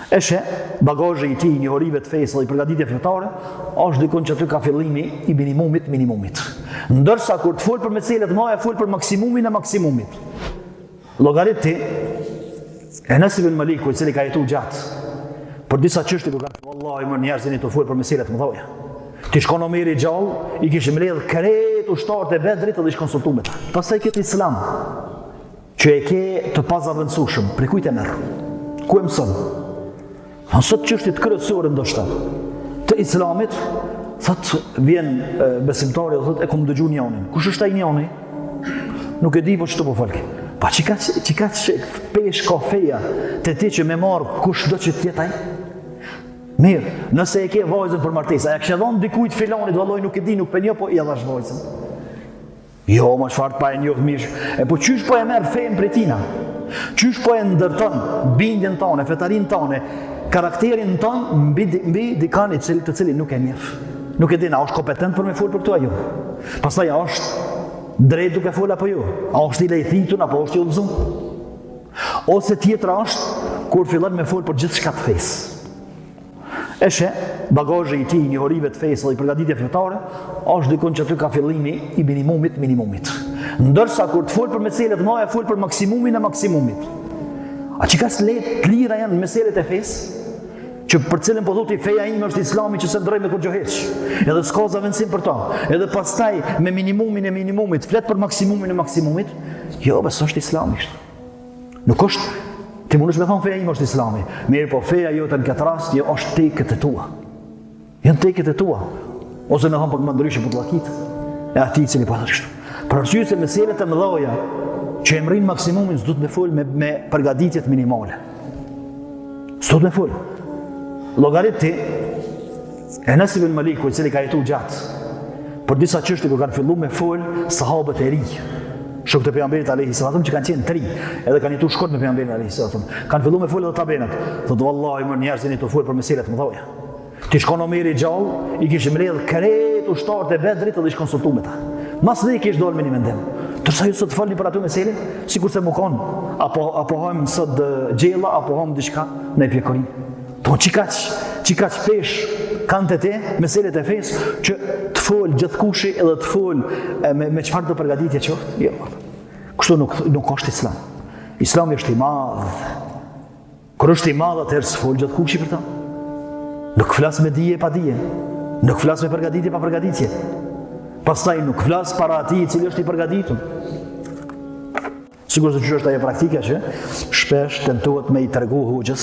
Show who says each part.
Speaker 1: Eshe, bagazhi I tij, njohurive të fesë dhe I përgatitje fetare, është dikon që aty ka fillimi I minimumit. Ndërsa kur të fol për meselet mëdha, fol për maksimumin e maksimumit. Llogarit ti, Enes ibn Maliku, I cili ka jetuar gjatë, për disa çështje kur kanë vallahi më njerëzin I të fol për meselet mëdha. Ti shkon Omeri I gjallë, I kishim mbledh krejt ushtarët e Bedrit dhe I konsultu me ta. Pastaj këtë Islam, që e ke të pazavendësueshëm, prej kujt e merr? Ku e mëson? Sot çështjet kryesore ndoshta të Islamit, thot vjen besimtari dhe thot e kam dëgjuar njërin. Kush është ai njëri? Nuk e di po ç'to po fal. Pa çka pesh kafeja te ti që më marr kush do që të jetë ai? Mirë, nëse e ke vajzën për martesë, a e kishe dhënë dikujt filanit, vallai nuk e di, nuk penjo, po I dhash vajzën. Jo, më çfarë pa e njoh mirë. E po çysh po e merr fen prej tina? Çysh po e ndërton bindjen tonë, fetarin tonë, karakterin tonë mbi dikan I të cilin nuk e njeh. Nuk e din a është kompetent për me fol për këto ajo. Pastaj a është drejt duke fol apo jo? A është I lejthitun apo është I udhëzuar? Ose tjetra është kur fillon me fol për gjithçka të fesë. Eshe, bagazhi I tij, njohurive të fesë dhe I përgatitje fetare, është dikon që aty ka fillimi I minimumit. Ndërsa kur të fol për meselet mëdha, fol për maksimumin e maksimumit. A që ka s'let të lira janë meselet e fesë, që për cilën po thotë feja ime është Islami që se ndroj me kur gjohesh. Edhe s'ka zavendësim për ta. Edhe pastaj me minimumin e minimumit, flet për maksimumin e maksimumit, jo, beso është Islami kështu. Nuk është ti mundesh me thonë feja ime është Islami. Mirë, po feja jote në këtë rast jo është teket e tua. Janë teket e tua. Ose me thonë për më ndryshe për të lakit. E ati I cili po thotë kështu. Për arsye se meselet e mëdha që e mrin maksimumin s'duhet me fol me përgatitjet minimale. S'duhet me fol. Llogarit ti, Enes ibn Maliku, I cili ka jetuar gjatë, për disa çështje kur kanë filluar me fol sahabët e rinj. Shokët e pejgamberit alayhi sallam që kanë qenë të rinj, edhe kanë jetuar shkurt me pejgamberin alayhi sallam. Kanë filluar me fol edhe tabenat. Thotë vallahi më njerëzin I të fol për meselet mëdha. Ti shkon Omeri I gjallë, I kishim mbledh krejt ushtarët e Bedrit dhe I konsultu me ta. Mas dhe I kish dalë me një mendim. Tërsa ju sot falni për aty meselin, sikurse më kon, apo hajmë sot gjella, apo hajmë diçka në pjekorin. Po çikaç pesh kanë të te meselet e fesë që të fol gjithkushi edhe të fol me çfarë do përgatitje qoftë. Jo. Kështu nuk është Islam. Islami është I madh. Kur është I madh atëherë s'fol gjithkushi për ta. Nuk flas me dije pa dije. Nuk flas me përgatitje pa përgatitje. Pastaj nuk flas para atij I cili është I përgatitur. Sigurisht që është ajo praktika që shpesh tentohet me I tregu hoxhës